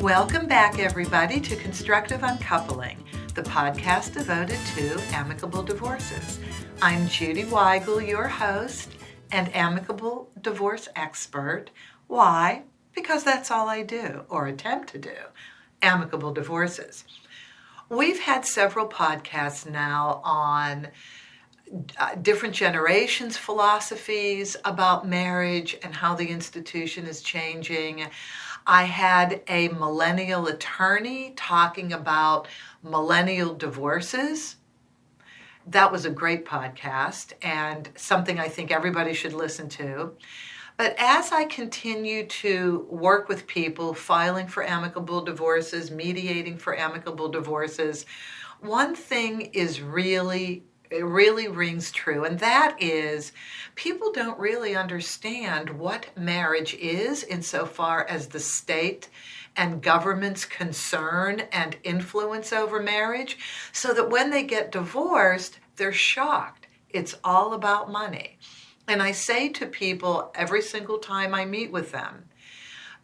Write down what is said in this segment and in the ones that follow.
Welcome back, everybody, to Constructive Uncoupling, the podcast devoted to amicable divorces. I'm Judy Weigel, your host and amicable divorce expert. Why? Because that's all I do, or attempt to do, amicable divorces. We've had several podcasts now on different generations' philosophies about marriage and how the institution is changing. I had a millennial attorney talking about millennial divorces. That was a great podcast and something I think everybody should listen to. But as I continue to work with people filing for amicable divorces, mediating for amicable divorces, one thing is it really rings true, and that is people don't really understand what marriage is insofar as the state and government's concern and influence over marriage, so that when they get divorced, they're shocked. It's all about money. And I say to people every single time I meet with them,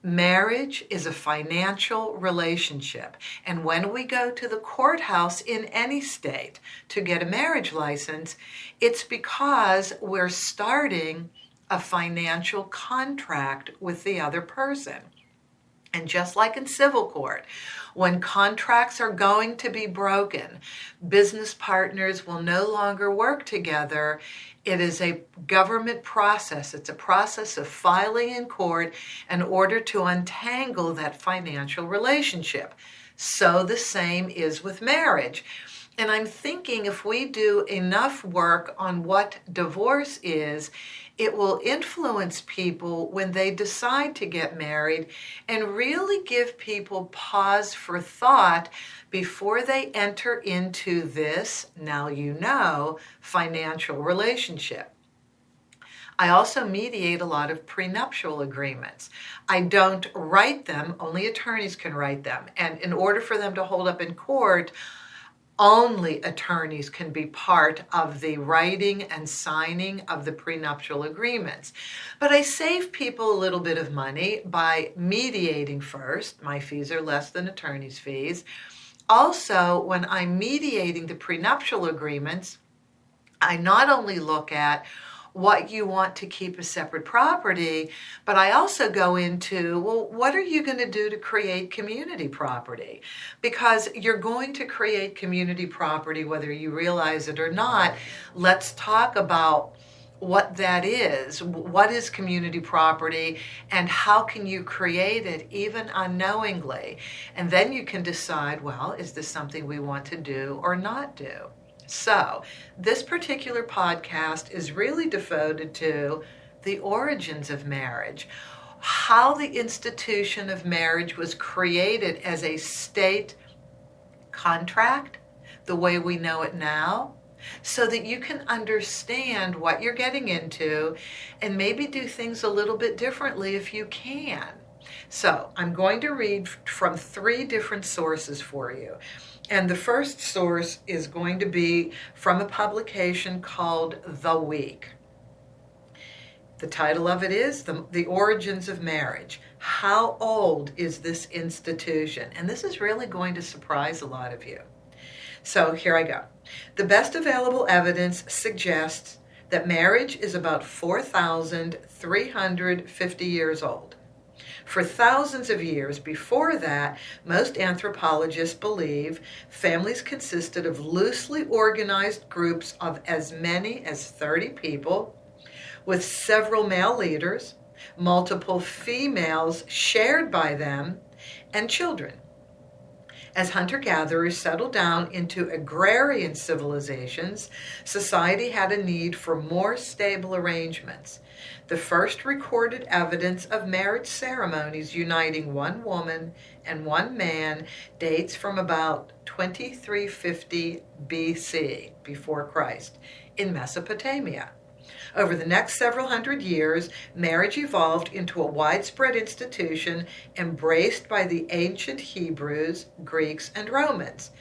marriage is a financial relationship. And when we go to the courthouse in any state to get a marriage license, it's because we're starting a financial contract with the other person. And just like in civil court, when contracts are going to be broken, business partners will no longer work together. It is a government process. It's a process of filing in court in order to untangle that financial relationship. So the same is with marriage. And I'm thinking if we do enough work on what divorce is, it will influence people when they decide to get married and really give people pause for thought before they enter into this, now you know, financial relationship. I also mediate a lot of prenuptial agreements. I don't write them, only attorneys can write them. And in order for them to hold up in court, only attorneys can be part of the writing and signing of the prenuptial agreements. But I save people a little bit of money by mediating first. My fees are less than attorneys' fees. Also, when I'm mediating the prenuptial agreements, I not only look at what you want to keep as separate property, but I also go into, well, what are you going to do to create community property? Because you're going to create community property whether you realize it or not. Let's talk about what that is. What is community property and how can you create it even unknowingly? And then you can decide, well, is this something we want to do or not do? So this particular podcast is really devoted to the origins of marriage, how the institution of marriage was created as a state contract, the way we know it now, so that you can understand what you're getting into and maybe do things a little bit differently if you can. So I'm going to read from 3 different sources for you. And the first source is going to be from a publication called The Week. The title of it is The Origins of Marriage. How old is this institution? And this is really going to surprise a lot of you. So here I go. The best available evidence suggests that marriage is about 4,350 years old. For thousands of years before that, most anthropologists believe families consisted of loosely organized groups of as many as 30 people, with several male leaders, multiple females shared by them, and children. As hunter-gatherers settled down into agrarian civilizations, society had a need for more stable arrangements. The first recorded evidence of marriage ceremonies uniting one woman and one man dates from about 2350 BC, before Christ, in Mesopotamia. Over the next several hundred years, marriage evolved into a widespread institution embraced by the ancient Hebrews, Greeks, and Romans.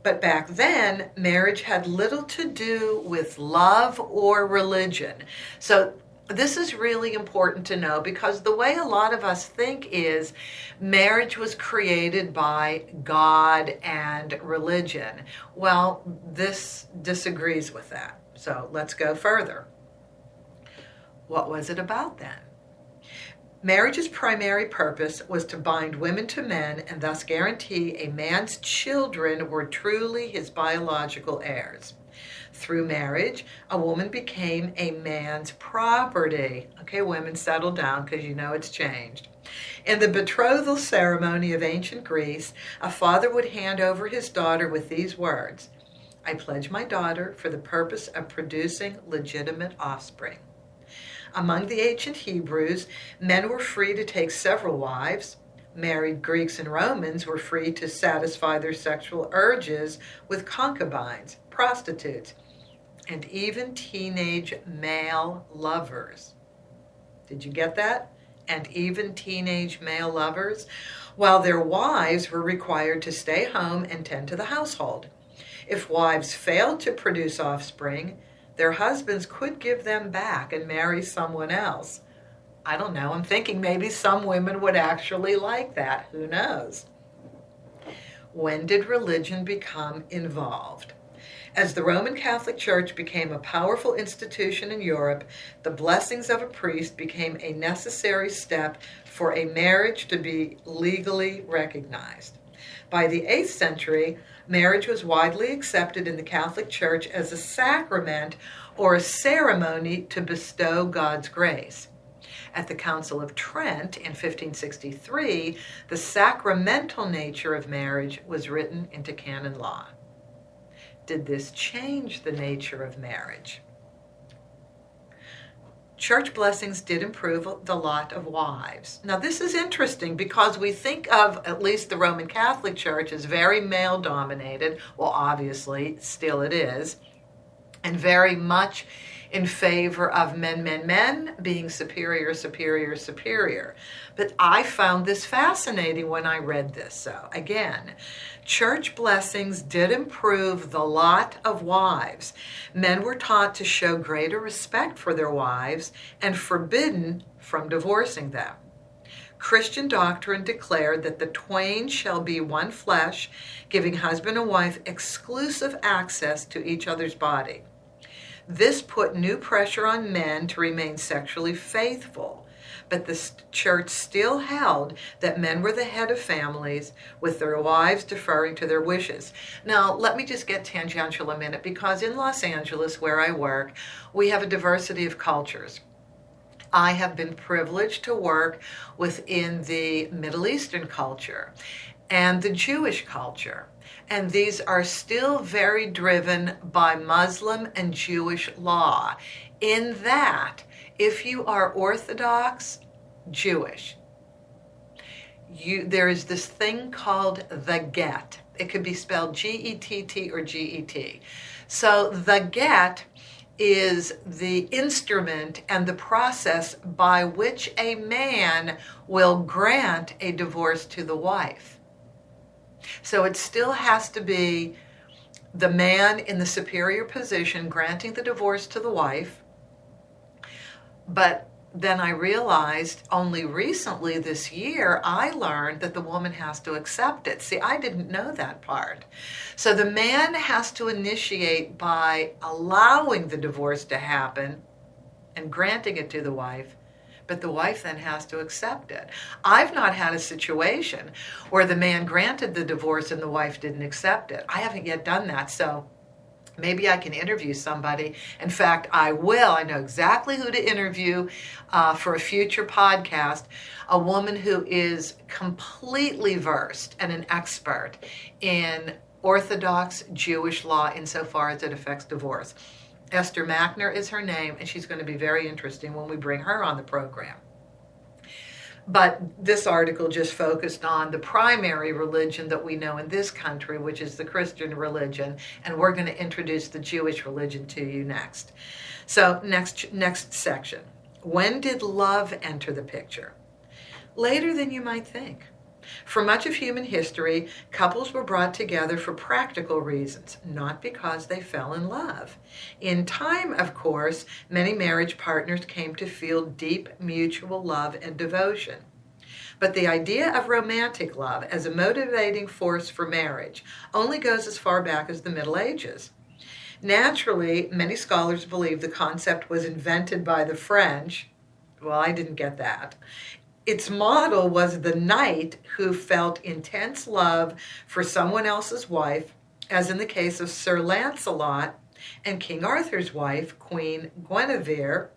But back then, marriage had little to do with love or religion. So This is really important to know because the way a lot of us think is marriage was created by God and religion. Well, this disagrees with that. So let's go further. What was it about then? Marriage's primary purpose was to bind women to men and thus guarantee a man's children were truly his biological heirs. Through marriage, a woman became a man's property. Okay, women, settle down because you know it's changed. In the betrothal ceremony of ancient Greece, a father would hand over his daughter with these words, "I pledge my daughter for the purpose of producing legitimate offspring." Among the ancient Hebrews, men were free to take several wives. Married Greeks and Romans were free to satisfy their sexual urges with concubines, prostitutes, and even teenage male lovers. Did you get that? And even teenage male lovers, while their wives were required to stay home and tend to the household. If wives failed to produce offspring, their husbands could give them back and marry someone else. I don't know, I'm thinking maybe some women would actually like that. Who knows? When did religion become involved? As the Roman Catholic Church became a powerful institution in Europe, the blessings of a priest became a necessary step for a marriage to be legally recognized. By the 8th century, marriage was widely accepted in the Catholic Church as a sacrament or a ceremony to bestow God's grace. At the Council of Trent in 1563, the sacramental nature of marriage was written into canon law. Did this change the nature of marriage? Church blessings did improve the lot of wives. Now this is interesting because we think of at least the Roman Catholic Church as very male dominated. Well, obviously, still it is. And very much in favor of men being superior. But I found this fascinating when I read this. So again, church blessings did improve the lot of wives. Men were taught to show greater respect for their wives and forbidden from divorcing them. Christian doctrine declared that the twain shall be one flesh, giving husband and wife exclusive access to each other's body. This put new pressure on men to remain sexually faithful, but the church still held that men were the head of families, with their wives deferring to their wishes. Now, let me just get tangential a minute, because in Los Angeles, where I work, we have a diversity of cultures. I have been privileged to work within the Middle Eastern culture and the Jewish culture. And these are still very driven by Muslim and Jewish law, in that if you are Orthodox Jewish, there is this thing called the get. It could be spelled G-E-T-T or G-E-T. So the get is the instrument and the process by which a man will grant a divorce to the wife. So it still has to be the man in the superior position granting the divorce to the wife. But then I realized only recently this year, I learned that the woman has to accept it. See, I didn't know that part. So the man has to initiate by allowing the divorce to happen and granting it to the wife, but the wife then has to accept it. I've not had a situation where the man granted the divorce and the wife didn't accept it. I haven't yet done that, so maybe I can interview somebody. In fact, I will. I know exactly who to interview for a future podcast, a woman who is completely versed and an expert in Orthodox Jewish law insofar as it affects divorce. Esther Machner is her name, and she's going to be very interesting when we bring her on the program. But this article just focused on the primary religion that we know in this country, which is the Christian religion, and we're going to introduce the Jewish religion to you next. So next section. When did love enter the picture? Later than you might think. For much of human history, couples were brought together for practical reasons, not because they fell in love. In time, of course, many marriage partners came to feel deep mutual love and devotion. But the idea of romantic love as a motivating force for marriage only goes as far back as the Middle Ages. Naturally, many scholars believe the concept was invented by the French. Well, I didn't get that. Its model was the knight who felt intense love for someone else's wife, as in the case of Sir Lancelot and King Arthur's wife, Queen Guinevere.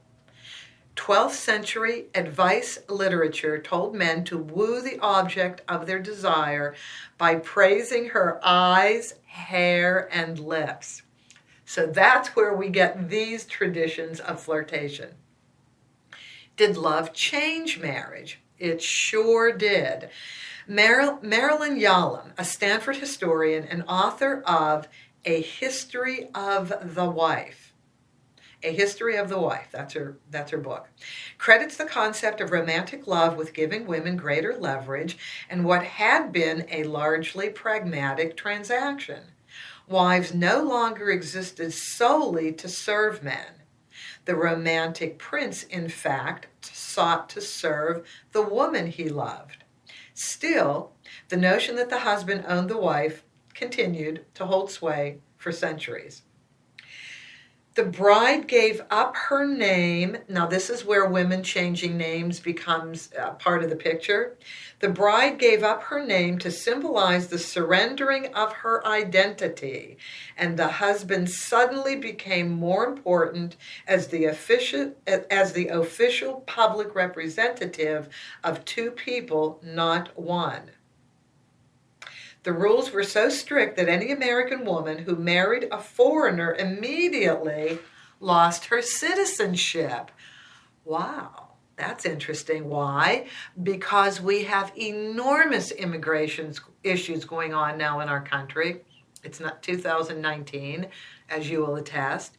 12th century advice literature told men to woo the object of their desire by praising her eyes, hair, and lips. So that's where we get these traditions of flirtation. Did love change marriage? It sure did. Marilyn Yalom, a Stanford historian and author of A History of the Wife, A History of the Wife, that's her book, credits the concept of romantic love with giving women greater leverage and what had been a largely pragmatic transaction. Wives no longer existed solely to serve men. The romantic prince, in fact, sought to serve the woman he loved. Still, the notion that the husband owned the wife continued to hold sway for centuries. The bride gave up her name. Now, this is where women changing names becomes part of the picture. The bride gave up her name to symbolize the surrendering of her identity, and the husband suddenly became more important as the official public representative of two people, not one. The rules were so strict that any American woman who married a foreigner immediately lost her citizenship. Wow, that's interesting. Why? Because we have enormous immigration issues going on now in our country. It's not 2019, as you will attest.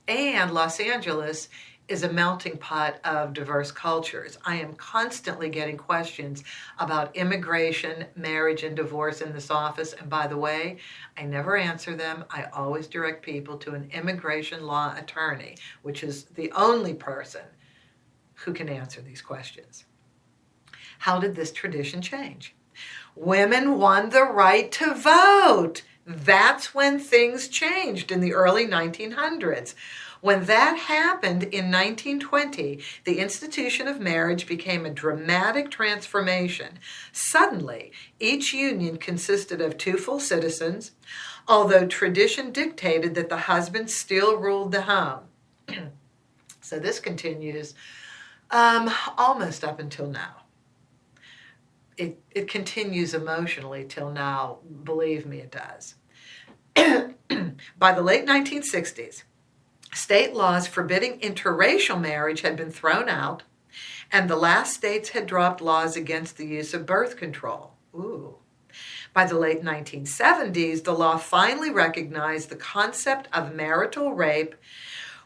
And Los Angeles is a melting pot of diverse cultures. I am constantly getting questions about immigration, marriage, and divorce in this office. And by the way, I never answer them. I always direct people to an immigration law attorney, which is the only person who can answer these questions. How did this tradition change? Women won the right to vote. That's when things changed in the early 1900s. When that happened in 1920, the institution of marriage became a dramatic transformation. Suddenly, each union consisted of two full citizens, although tradition dictated that the husband still ruled the home. So this continues almost up until now. It continues emotionally till now. Believe me, it does. By the late 1960s, state laws forbidding interracial marriage had been thrown out, and the last states had dropped laws against the use of birth control. Ooh. By the late 1970s, the law finally recognized the concept of marital rape,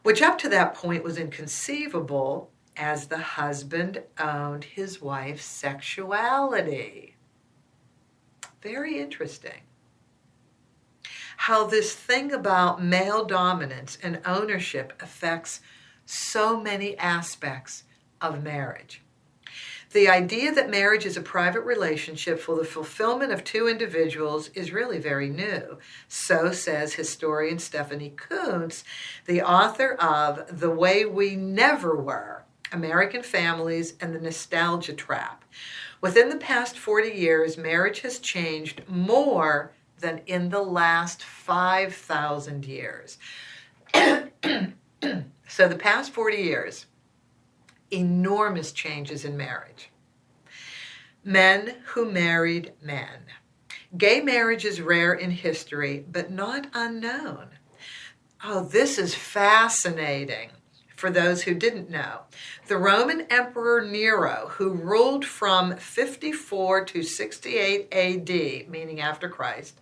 which up to that point was inconceivable, as the husband owned his wife's sexuality. Very interesting. How this thing about male dominance and ownership affects so many aspects of marriage. The idea that marriage is a private relationship for the fulfillment of two individuals is really very new. So says historian Stephanie Coontz, the author of The Way We Never Were, American Families and the Nostalgia Trap. Within the past 40 years, marriage has changed more than in the last 5,000 years. So the past 40 years, enormous changes in marriage. Men who married men. Gay marriage is rare in history, but not unknown. Oh, this is fascinating. For those who didn't know, the Roman Emperor Nero, who ruled from 54 to 68 AD, meaning after Christ,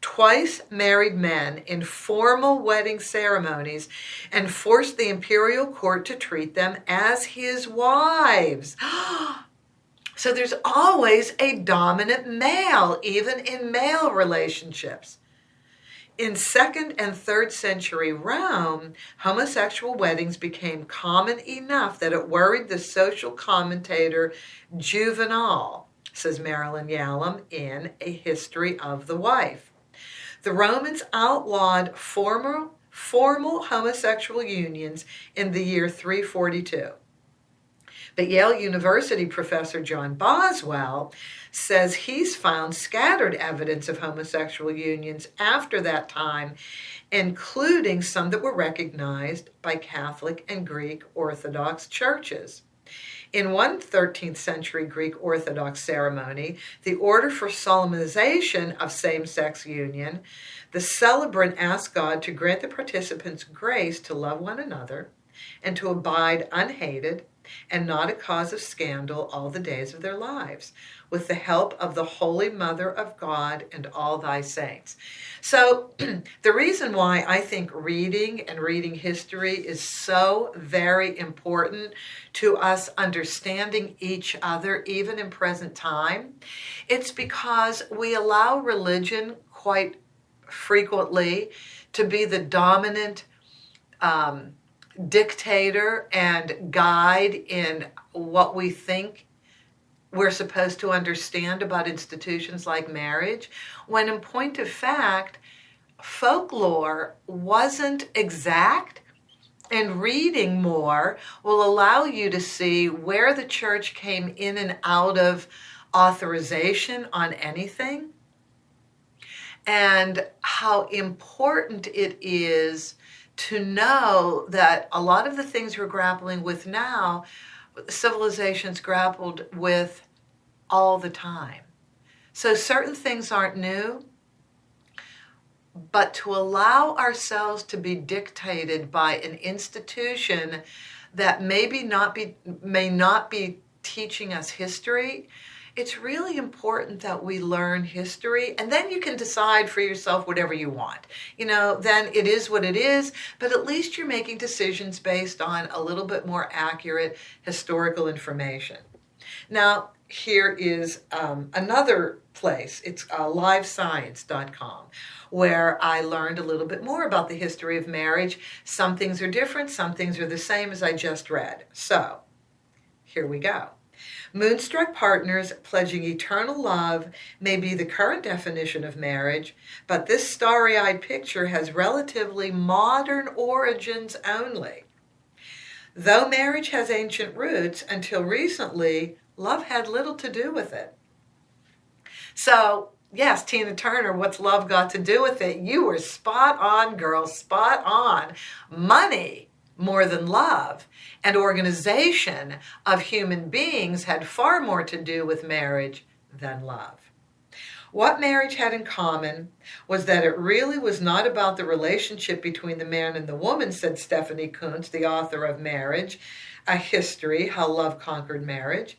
twice married men in formal wedding ceremonies and forced the imperial court to treat them as his wives. So there's always a dominant male, even in male relationships. In 2nd and 3rd century Rome, homosexual weddings became common enough that it worried the social commentator Juvenal, says Marilyn Yalom in A History of the Wife. The Romans outlawed formal homosexual unions in the year 342. But Yale University professor John Boswell says he's found scattered evidence of homosexual unions after that time, including some that were recognized by Catholic and Greek Orthodox churches. In one 13th century Greek Orthodox ceremony, the order for solemnization of same-sex union, the celebrant asked God to grant the participants grace to love one another and to abide unhated and not a cause of scandal all the days of their lives, with the help of the Holy Mother of God and all thy saints. So the reason why I think reading and reading history is so very important to us understanding each other, even in present time, it's because we allow religion quite frequently to be the dominant dictator and guide in what we think we're supposed to understand about institutions like marriage, when in point of fact, folklore wasn't exact, and reading more will allow you to see where the church came in and out of authorization on anything, and how important it is to know that a lot of the things we're grappling with now, civilizations grappled with all the time. So certain things aren't new, but to allow ourselves to be dictated by an institution that may not be teaching us history, it's really important that we learn history, and then you can decide for yourself whatever you want. Then it is what it is, but at least you're making decisions based on a little bit more accurate historical information. Now, here is another place. It's livescience.com, where I learned a little bit more about the history of marriage. Some things are different, some things are the same as I just read. So, here we go. Moonstruck Partners pledging eternal love may be the current definition of marriage, but this starry-eyed picture has relatively modern origins only. Though marriage has ancient roots, until recently, love had little to do with it. So, yes, Tina Turner, what's love got to do with it? You were spot on, girl, spot on. Money, more than love, and organization of human beings had far more to do with marriage than love. What marriage had in common was that it really was not about the relationship between the man and the woman, said Stephanie Kuntz, the author of Marriage, A History, How Love Conquered Marriage.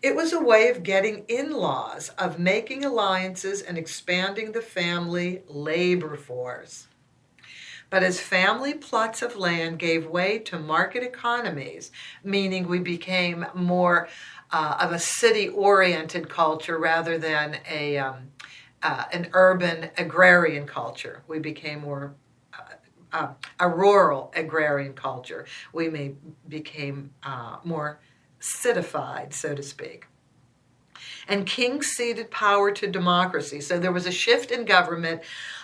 It was a way of getting in-laws, of making alliances and expanding the family labor force. But as family plots of land gave way to market economies, meaning we became more of a city-oriented culture rather than an urban agrarian culture. We became more a rural agrarian culture. We became more citified, so to speak. And kings ceded power to democracy. So there was a shift in government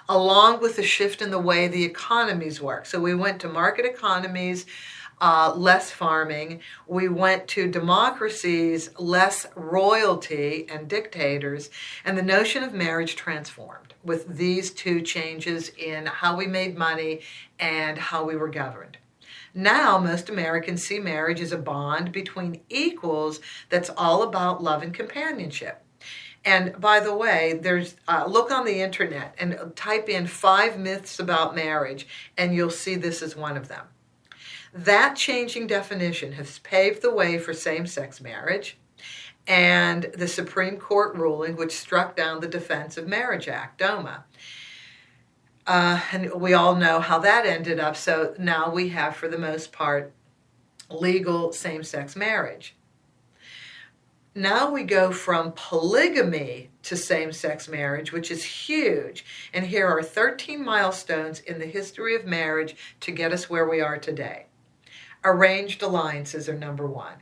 along with a shift in the way the economies work. So we went to market economies, less farming. We went to democracies, less royalty and dictators. And the notion of marriage transformed with these two changes in how we made money and how we were governed. Now, most Americans see marriage as a bond between equals that's all about love and companionship. And by the way, there's look on the internet and type in 5 myths about marriage, and you'll see this as one of them. That changing definition has paved the way for same-sex marriage and the Supreme Court ruling which struck down the Defense of Marriage Act, DOMA. And we all know how that ended up. So now we have, for the most part, legal same-sex marriage. Now we go from polygamy to same-sex marriage, which is huge. And here are 13 milestones in the history of marriage to get us where we are today. Arranged alliances are number one.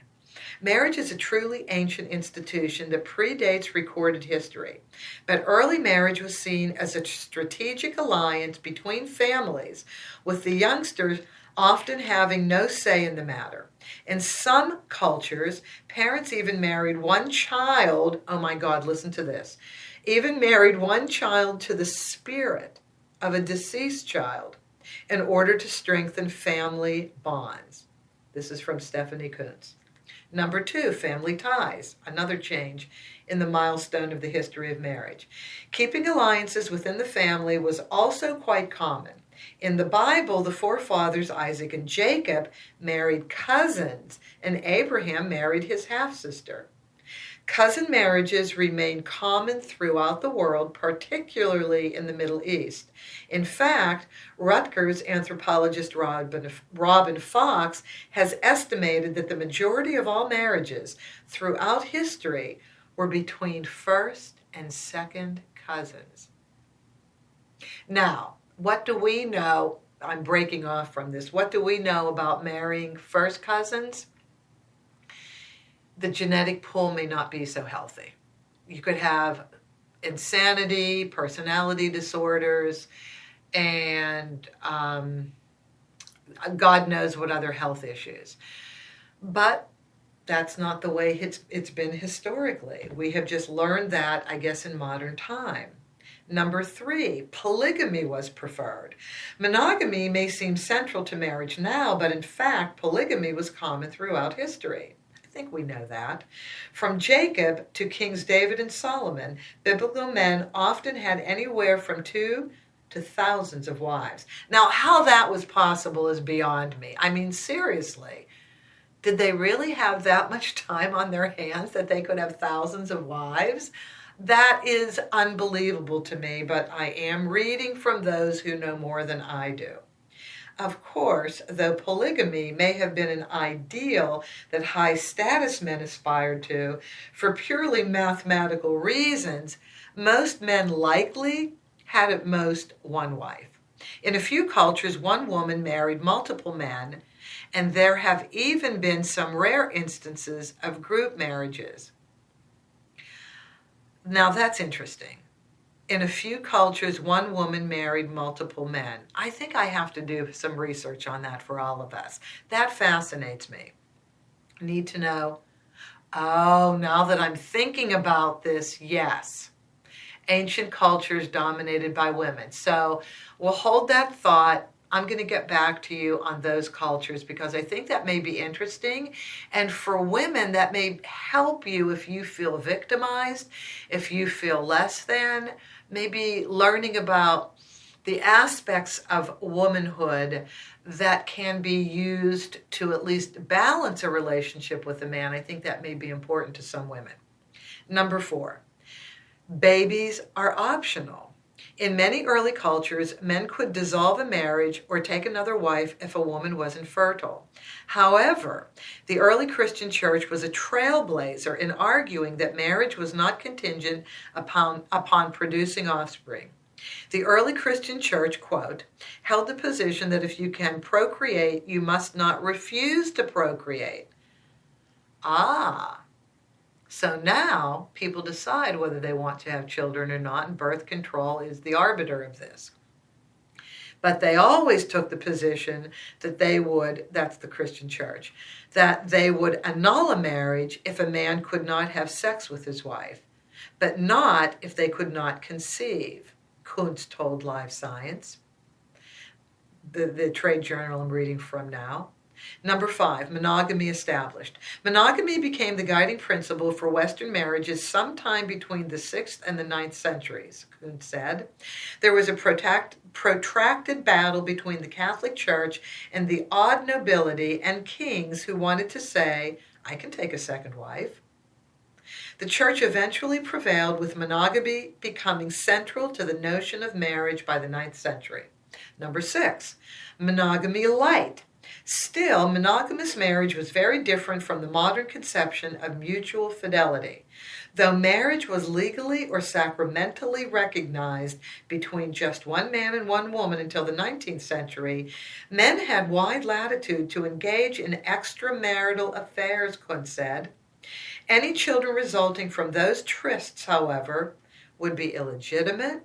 Marriage is a truly ancient institution that predates recorded history. But early marriage was seen as a strategic alliance between families, with the youngsters often having no say in the matter. In some cultures, parents even married one child, oh my God, listen to this, even married one child to the spirit of a deceased child in order to strengthen family bonds. This is from Stephanie Kuntz. Number two, family ties, another change in the milestone of the history of marriage. Keeping alliances within the family was also quite common. In the Bible, the forefathers Isaac and Jacob married cousins, and Abraham married his half-sister. Cousin marriages remain common throughout the world, particularly in the Middle East. In fact, Rutgers anthropologist Robin Fox has estimated that the majority of all marriages throughout history were between first and second cousins. Now, what do we know? I'm breaking off from this. What do we know about marrying first cousins? The genetic pool may not be so healthy. You could have insanity, personality disorders, and God knows what other health issues. But that's not the way it's been historically. We have just learned that, I guess, in modern time. Number three, polygamy was preferred. Monogamy may seem central to marriage now, but in fact, polygamy was common throughout history. I think we know that. From Jacob to Kings David and Solomon, biblical men often had anywhere from 2 to thousands of wives. Now, how that was possible is beyond me. I mean, seriously, did they really have that much time on their hands that they could have thousands of wives? That is unbelievable to me, but I am reading from those who know more than I do. Of course, though polygamy may have been an ideal that high-status men aspired to, for purely mathematical reasons, most men likely had at most one wife. In a few cultures, one woman married multiple men, and there have even been some rare instances of group marriages. Now that's interesting. In a few cultures, one woman married multiple men. I think I have to do some research on that for all of us. That fascinates me. Need to know. Oh, now that I'm thinking about this, yes. Ancient cultures dominated by women. So we'll hold that thought. I'm going to get back to you on those cultures because I think that may be interesting. And for women, that may help you if you feel victimized, if you feel less than, maybe learning about the aspects of womanhood that can be used to at least balance a relationship with a man. I think that may be important to some women. Number 4, babies are optional. In many early cultures, men could dissolve a marriage or take another wife if a woman was infertile. However, the early Christian church was a trailblazer in arguing that marriage was not contingent upon producing offspring. The early Christian church, quote, held the position that if you can procreate, you must not refuse to procreate. So now people decide whether they want to have children or not, and birth control is the arbiter of this. But they always took the position that they would, that's the Christian church, that they would annul a marriage if a man could not have sex with his wife, but not if they could not conceive. Kuntz told Live Science, the trade journal I'm reading from now. Number 5, monogamy established. Monogamy became the guiding principle for Western marriages sometime between the 6th and the 9th centuries, Kuntz said. There was a protracted battle between the Catholic Church and the odd nobility and kings who wanted to say, I can take a second wife. The church eventually prevailed, with monogamy becoming central to the notion of marriage by the 9th century. Number 6, monogamy light. Still, monogamous marriage was very different from the modern conception of mutual fidelity. Though marriage was legally or sacramentally recognized between just one man and one woman until the 19th century, men had wide latitude to engage in extramarital affairs, Kuhn said. Any children resulting from those trysts, however, would be illegitimate,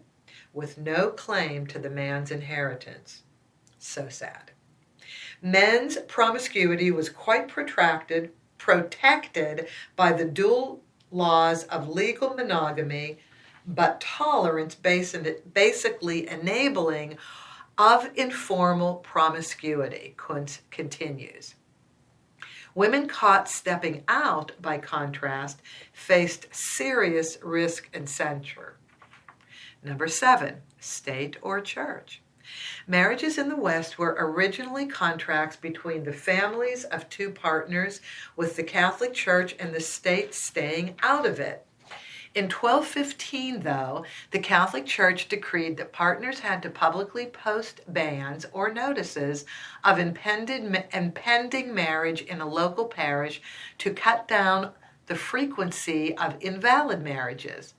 with no claim to the man's inheritance. So sad. Men's promiscuity was quite protected by the dual laws of legal monogamy, but tolerance basically enabling of informal promiscuity, Kuntz continues. Women caught stepping out, by contrast, faced serious risk and censure. Number 7, state or church. Marriages in the West were originally contracts between the families of two partners, with the Catholic Church and the state staying out of it. In 1215, though, the Catholic Church decreed that partners had to publicly post bans or notices of impending marriage in a local parish to cut down the frequency of invalid marriages.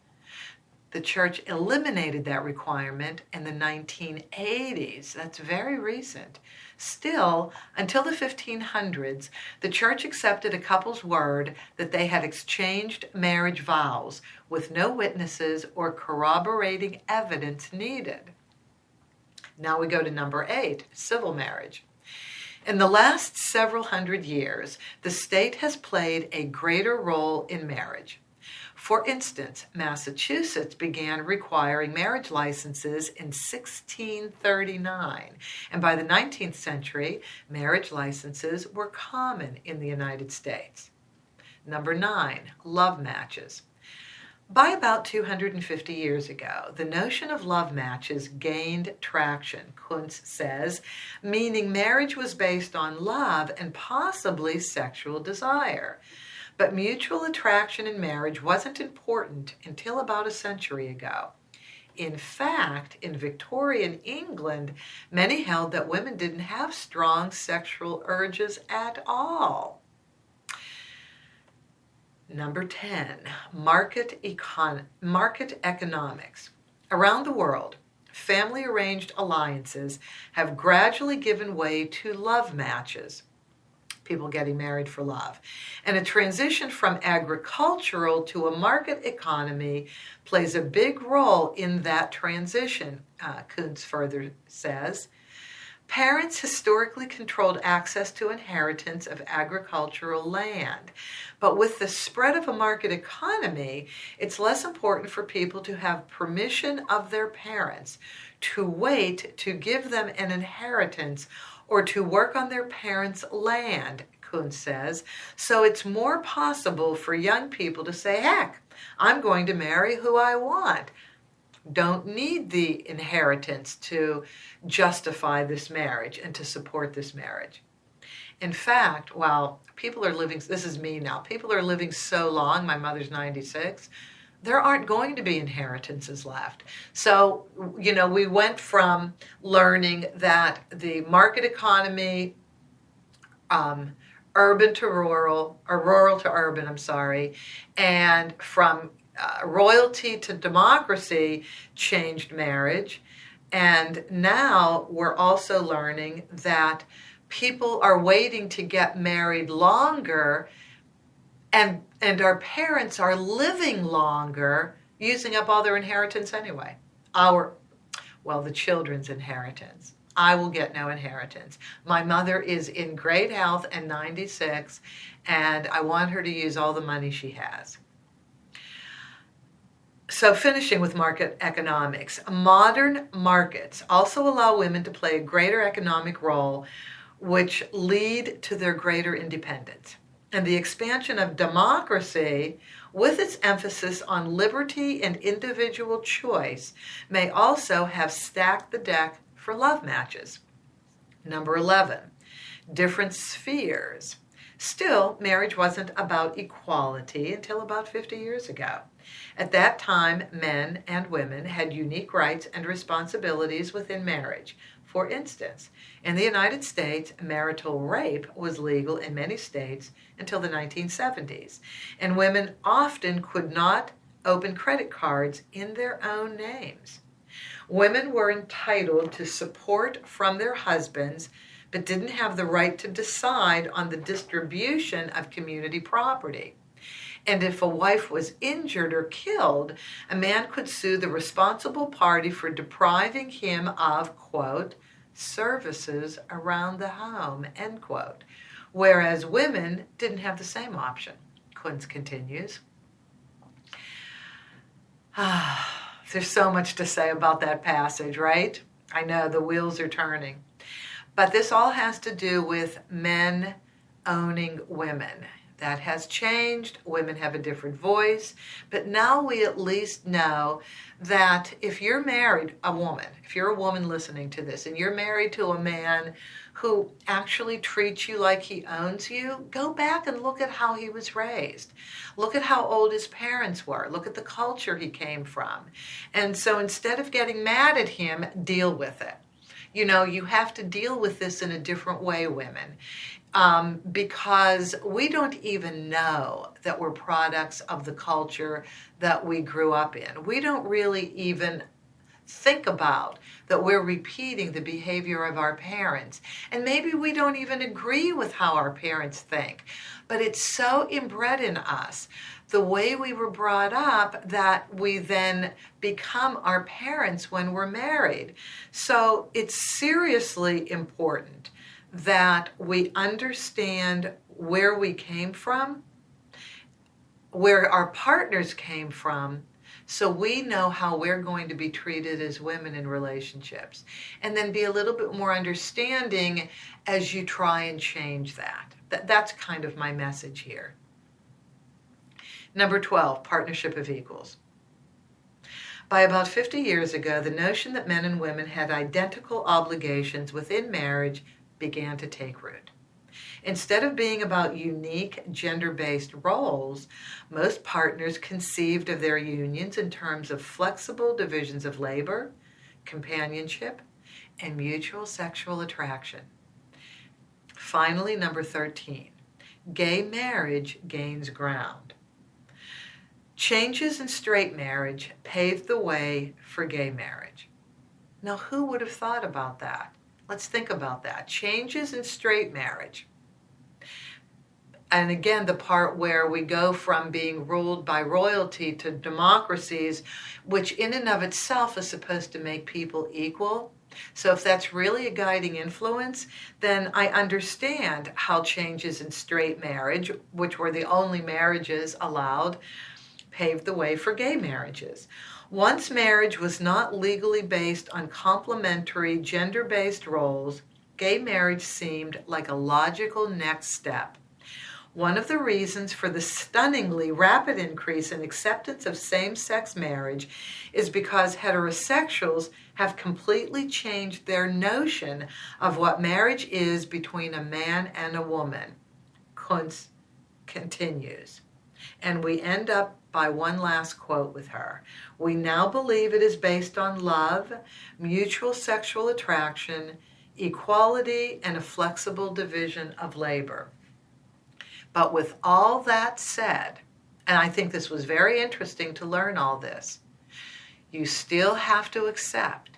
The church eliminated that requirement in the 1980s. That's very recent. Still, until the 1500s, the church accepted a couple's word that they had exchanged marriage vows with no witnesses or corroborating evidence needed. Now we go to number 8, civil marriage. In the last several hundred years, the state has played a greater role in marriage. For instance, Massachusetts began requiring marriage licenses in 1639, and by the 19th century, marriage licenses were common in the United States. Number 9, love matches. By about 250 years ago, the notion of love matches gained traction, Kuntz says, meaning marriage was based on love and possibly sexual desire. But mutual attraction in marriage wasn't important until about a century ago. In fact, in Victorian England, many held that women didn't have strong sexual urges at all. Number 10, market economics. Around the world, family-arranged alliances have gradually given way to love matches. People getting married for love. And a transition from agricultural to a market economy plays a big role in that transition, Kuntz further says. Parents historically controlled access to inheritance of agricultural land. But with the spread of a market economy, it's less important for people to have permission of their parents to wait to give them an inheritance or to work on their parents' land, Kuntz says. So it's more possible for young people to say, heck, I'm going to marry who I want. Don't need the inheritance to justify this marriage and to support this marriage. In fact, while people are living, this is me now, people are living so long, my mother's 96, there aren't going to be inheritances left. So, we went from learning that the market economy, urban to rural, or rural to urban, and from royalty to democracy changed marriage. And now we're also learning that people are waiting to get married longer, and our parents are living longer, using up all their inheritance anyway. The children's inheritance. I will get no inheritance. My mother is in great health and 96, and I want her to use all the money she has. So finishing with market economics, modern markets also allow women to play a greater economic role, which lead to their greater independence. And the expansion of democracy, with its emphasis on liberty and individual choice, may also have stacked the deck for love matches. Number 11, different spheres. Still, marriage wasn't about equality until about 50 years ago. At that time, men and women had unique rights and responsibilities within marriage. For instance, in the United States, marital rape was legal in many states until the 1970s, and women often could not open credit cards in their own names. Women were entitled to support from their husbands, but didn't have the right to decide on the distribution of community property. And if a wife was injured or killed, a man could sue the responsible party for depriving him of, quote, services around the home, end quote. Whereas women didn't have the same option. Kunz continues. There's so much to say about that passage, right? I know, the wheels are turning. But this all has to do with men owning women. That has changed. Women have a different voice. But now we at least know that if you're married, if you're a woman listening to this, and you're married to a man who actually treats you like he owns you, go back and look at how he was raised. Look at how old his parents were. Look at the culture he came from. And so instead of getting mad at him, deal with it. You know, you have to deal with this in a different way, women, because we don't even know that we're products of the culture that we grew up in. We don't really even think about that we're repeating the behavior of our parents. And maybe we don't even agree with how our parents think, but it's so inbred in us, the way we were brought up, that we then become our parents when we're married. So it's seriously important that we understand where we came from, where our partners came from, so we know how we're going to be treated as women in relationships. And then be a little bit more understanding as you try and change that. That's kind of my message here. Number 12, partnership of equals. By about 50 years ago, the notion that men and women had identical obligations within marriage began to take root. Instead of being about unique gender-based roles, most partners conceived of their unions in terms of flexible divisions of labor, companionship, and mutual sexual attraction. Finally, number 13, gay marriage gains ground. Changes in straight marriage paved the way for gay marriage. Now, who would have thought about that? Let's think about that. Changes in straight marriage. And again, the part where we go from being ruled by royalty to democracies, which in and of itself is supposed to make people equal. So if that's really a guiding influence, then I understand how changes in straight marriage, which were the only marriages allowed, paved the way for gay marriages. Once marriage was not legally based on complementary gender-based roles, gay marriage seemed like a logical next step. One of the reasons for the stunningly rapid increase in acceptance of same-sex marriage is because heterosexuals have completely changed their notion of what marriage is between a man and a woman. Kunz continues. And we end up by one last quote with her. We now believe it is based on love, mutual sexual attraction, equality, and a flexible division of labor. But with all that said, and I think this was very interesting to learn all this, you still have to accept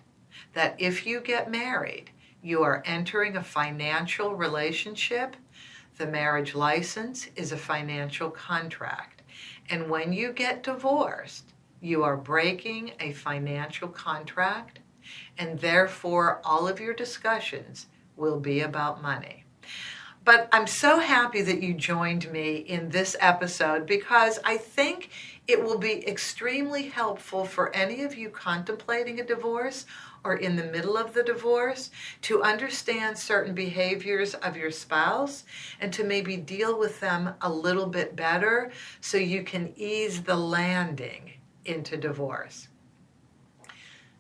that if you get married, you are entering a financial relationship. The marriage license is a financial contract. And when you get divorced, you are breaking a financial contract, and therefore all of your discussions will be about money. But I'm so happy that you joined me in this episode, because I think it will be extremely helpful for any of you contemplating a divorce or in the middle of the divorce to understand certain behaviors of your spouse and to maybe deal with them a little bit better so you can ease the landing into divorce.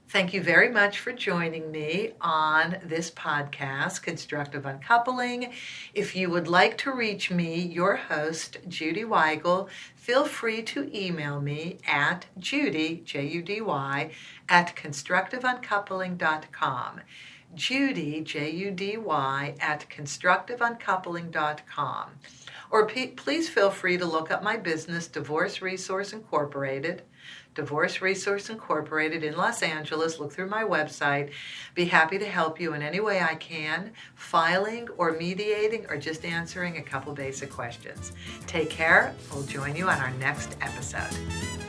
Thank you very much for joining me on this podcast, Constructive Uncoupling. If you would like to reach me, your host, Judy Weigel, feel free to email me at Judy, Judy, @constructiveuncoupling.com. Judy, Judy, at constructiveuncoupling.com. Or please feel free to look up my business, Divorce Resource Incorporated. Divorce Resource Incorporated in Los Angeles. Look through my website. Be happy to help you in any way I can, filing or mediating or just answering a couple basic questions. Take care. We'll join you on our next episode.